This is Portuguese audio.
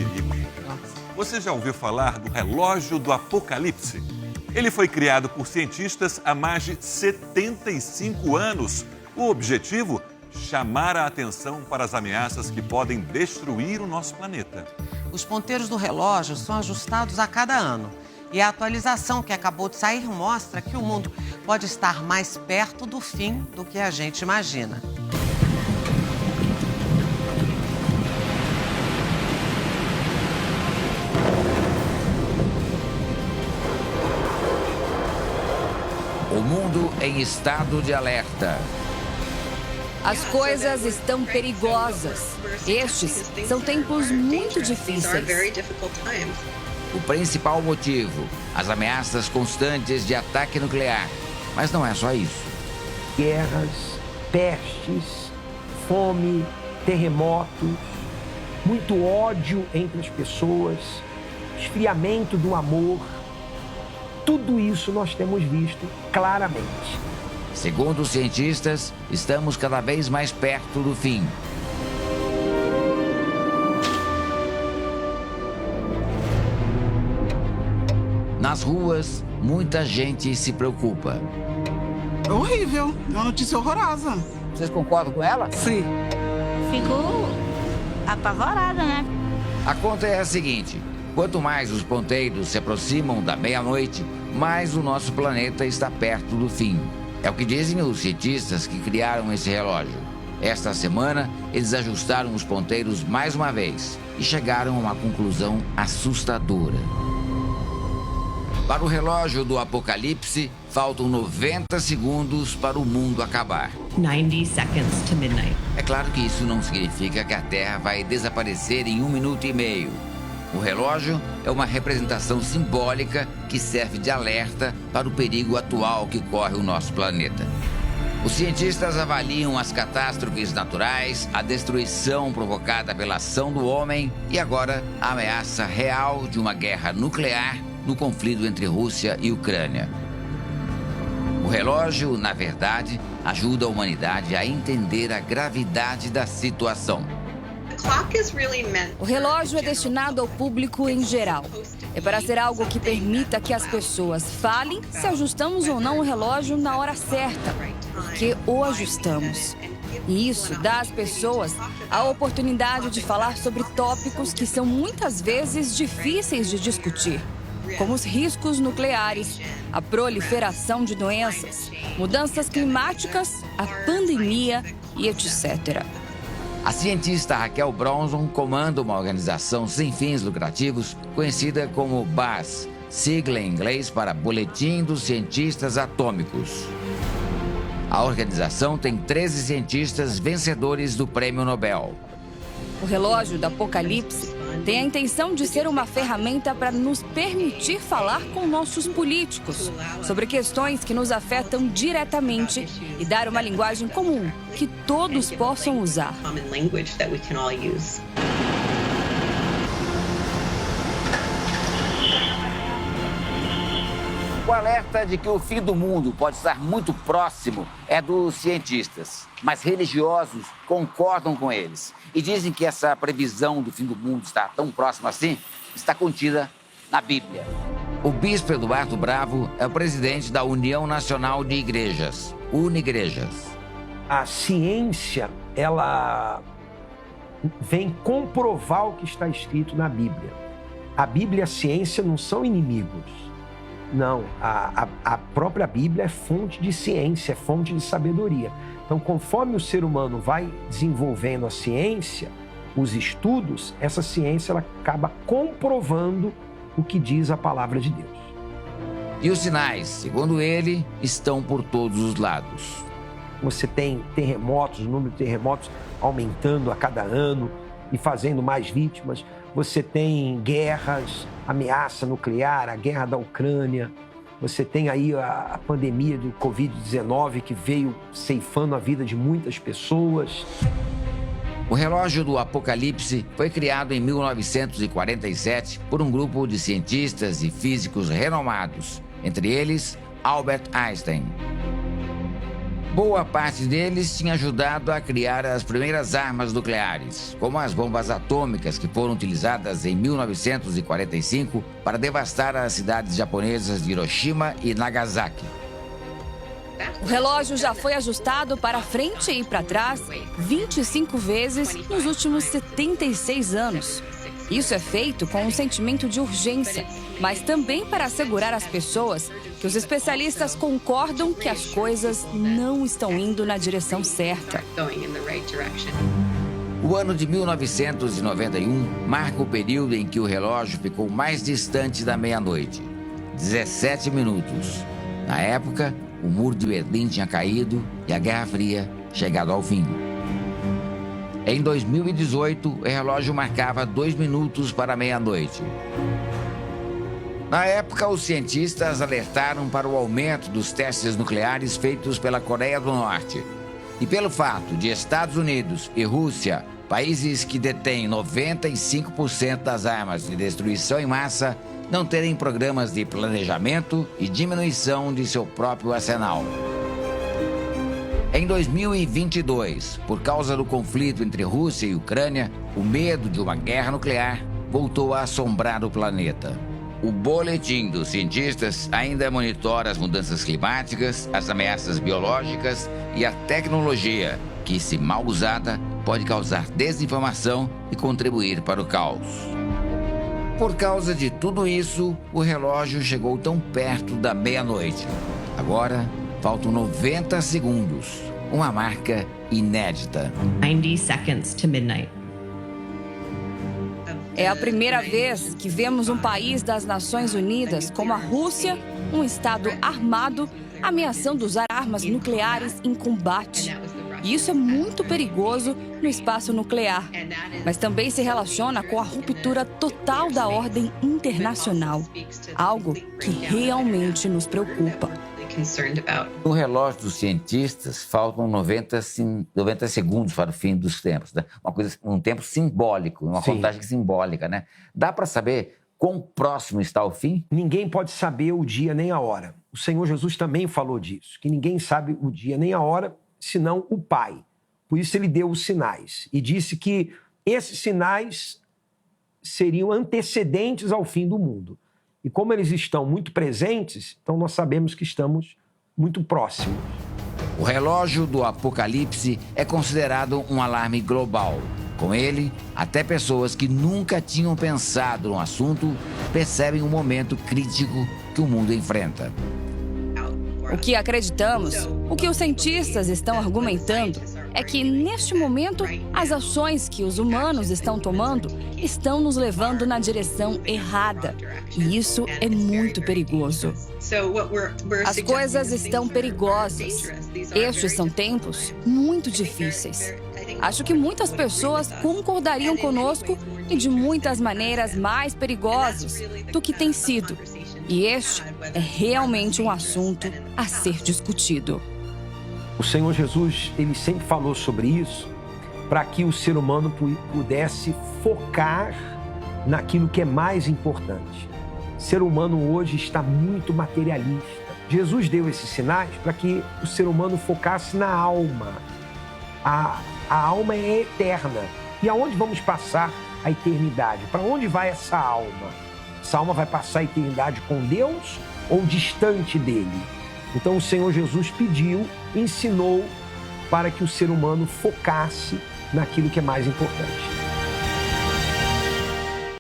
perigo. Você já ouviu falar do relógio do Apocalipse? Ele foi criado por cientistas há mais de 75 anos. O objetivo? Chamar a atenção para as ameaças que podem destruir o nosso planeta. Os ponteiros do relógio são ajustados a cada ano. E a atualização que acabou de sair mostra que o mundo pode estar mais perto do fim do que a gente imagina. O mundo em estado de alerta. As coisas estão perigosas. Estes são tempos muito difíceis. O principal motivo, as ameaças constantes de ataque nuclear. Mas não é só isso. Guerras, pestes, fome, terremotos, muito ódio entre as pessoas, esfriamento do amor. Tudo isso nós temos visto claramente. Segundo os cientistas, estamos cada vez mais perto do fim. Nas ruas, muita gente se preocupa. É horrível, é uma notícia horrorosa. Vocês concordam com ela? Sim. Fico apavorada, né? A conta é a seguinte: quanto mais os ponteiros se aproximam da meia-noite, mais o nosso planeta está perto do fim. É o que dizem os cientistas que criaram esse relógio. Esta semana, eles ajustaram os ponteiros mais uma vez e chegaram a uma conclusão assustadora. Para o relógio do Apocalipse, faltam 90 segundos para o mundo acabar. 90 seconds to midnight. É claro que isso não significa que a Terra vai desaparecer em 1 minuto e meio. O relógio é uma representação simbólica que serve de alerta para o perigo atual que corre o nosso planeta. Os cientistas avaliam as catástrofes naturais, a destruição provocada pela ação do homem e agora a ameaça real de uma guerra nuclear no conflito entre Rússia e Ucrânia. O relógio, na verdade, ajuda a humanidade a entender a gravidade da situação. O relógio é destinado ao público em geral. É para ser algo que permita que as pessoas falem se ajustamos ou não o relógio na hora certa, porque o ajustamos. E isso dá às pessoas a oportunidade de falar sobre tópicos que são muitas vezes difíceis de discutir, como os riscos nucleares, a proliferação de doenças, mudanças climáticas, a pandemia e etc. A cientista Raquel Bronson comanda uma organização sem fins lucrativos conhecida como BAS, sigla em inglês para Boletim dos Cientistas Atômicos. A organização tem 13 cientistas vencedores do Prêmio Nobel. O relógio do Apocalipse tem a intenção de ser uma ferramenta para nos permitir falar com nossos políticos sobre questões que nos afetam diretamente e dar uma linguagem comum que todos possam usar. O alerta de que o fim do mundo pode estar muito próximo é dos cientistas, mas religiosos concordam com eles e dizem que essa previsão do fim do mundo estar tão próximo assim está contida na Bíblia. O bispo Eduardo Bravo é o presidente da União Nacional de Igrejas, Unigrejas. A ciência, ela vem comprovar o que está escrito na Bíblia. A Bíblia e a ciência não são inimigos. Não, a própria Bíblia é fonte de ciência, é fonte de sabedoria. Então, conforme o ser humano vai desenvolvendo a ciência, os estudos, essa ciência ela acaba comprovando o que diz a palavra de Deus. E os sinais, segundo ele, estão por todos os lados. Você tem terremotos, o número de terremotos aumentando a cada ano e fazendo mais vítimas. Você tem guerras, ameaça nuclear, a guerra da Ucrânia. Você tem aí a pandemia do Covid-19 que veio ceifando a vida de muitas pessoas. O relógio do Apocalipse foi criado em 1947 por um grupo de cientistas e físicos renomados, entre eles Albert Einstein. Boa parte deles tinha ajudado a criar as primeiras armas nucleares, como as bombas atômicas que foram utilizadas em 1945 para devastar as cidades japonesas de Hiroshima e Nagasaki. O relógio já foi ajustado para frente e para trás 25 vezes nos últimos 76 anos. Isso é feito com um sentimento de urgência, mas também para assegurar às pessoas que os especialistas concordam que as coisas não estão indo na direção certa. O ano de 1991 marca o período em que o relógio ficou mais distante da meia-noite, 17 minutos. Na época, o muro de Berlim tinha caído e a Guerra Fria chegado ao fim. Em 2018, o relógio marcava 2 minutos para meia-noite. Na época, os cientistas alertaram para o aumento dos testes nucleares feitos pela Coreia do Norte. E pelo fato de Estados Unidos e Rússia, países que detêm 95% das armas de destruição em massa, não terem programas de planejamento e diminuição de seu próprio arsenal. Em 2022, por causa do conflito entre Rússia e Ucrânia, o medo de uma guerra nuclear voltou a assombrar o planeta. O boletim dos cientistas ainda monitora as mudanças climáticas, as ameaças biológicas e a tecnologia, que, se mal usada, pode causar desinformação e contribuir para o caos. Por causa de tudo isso, o relógio chegou tão perto da meia-noite. Agora, faltam 90 segundos, uma marca inédita. 90 seconds to midnight. É a primeira vez que vemos um país das Nações Unidas, como a Rússia, um estado armado, ameaçando usar armas nucleares em combate. E isso é muito perigoso no espaço nuclear, mas também se relaciona com a ruptura total da ordem internacional, algo que realmente nos preocupa. No relógio dos cientistas, faltam 90 segundos para o fim dos tempos, né? Um tempo simbólico, uma contagem simbólica, né? Dá para saber quão próximo está o fim? Ninguém pode saber o dia nem a hora. O Senhor Jesus também falou disso, que ninguém sabe o dia nem a hora, senão o Pai. Por isso ele deu os sinais e disse que esses sinais seriam antecedentes ao fim do mundo. E como eles estão muito presentes, então nós sabemos que estamos muito próximos. O relógio do Apocalipse é considerado um alarme global. Com ele, até pessoas que nunca tinham pensado no assunto percebem o momento crítico que o mundo enfrenta. O que acreditamos, o que os cientistas estão argumentando, é que, neste momento, as ações que os humanos estão tomando estão nos levando na direção errada. E isso é muito perigoso. As coisas estão perigosas. Estes são tempos muito difíceis. Acho que muitas pessoas concordariam conosco e de muitas maneiras mais perigosas do que tem sido. E este é realmente um assunto a ser discutido. O Senhor Jesus, ele sempre falou sobre isso para que o ser humano pudesse focar naquilo que é mais importante. O ser humano hoje está muito materialista. Jesus deu esses sinais para que o ser humano focasse na alma. A alma é eterna. E aonde vamos passar a eternidade? Para onde vai essa alma? Essa alma vai passar a eternidade com Deus ou distante dele? Então o Senhor Jesus pediu, ensinou para que o ser humano focasse naquilo que é mais importante.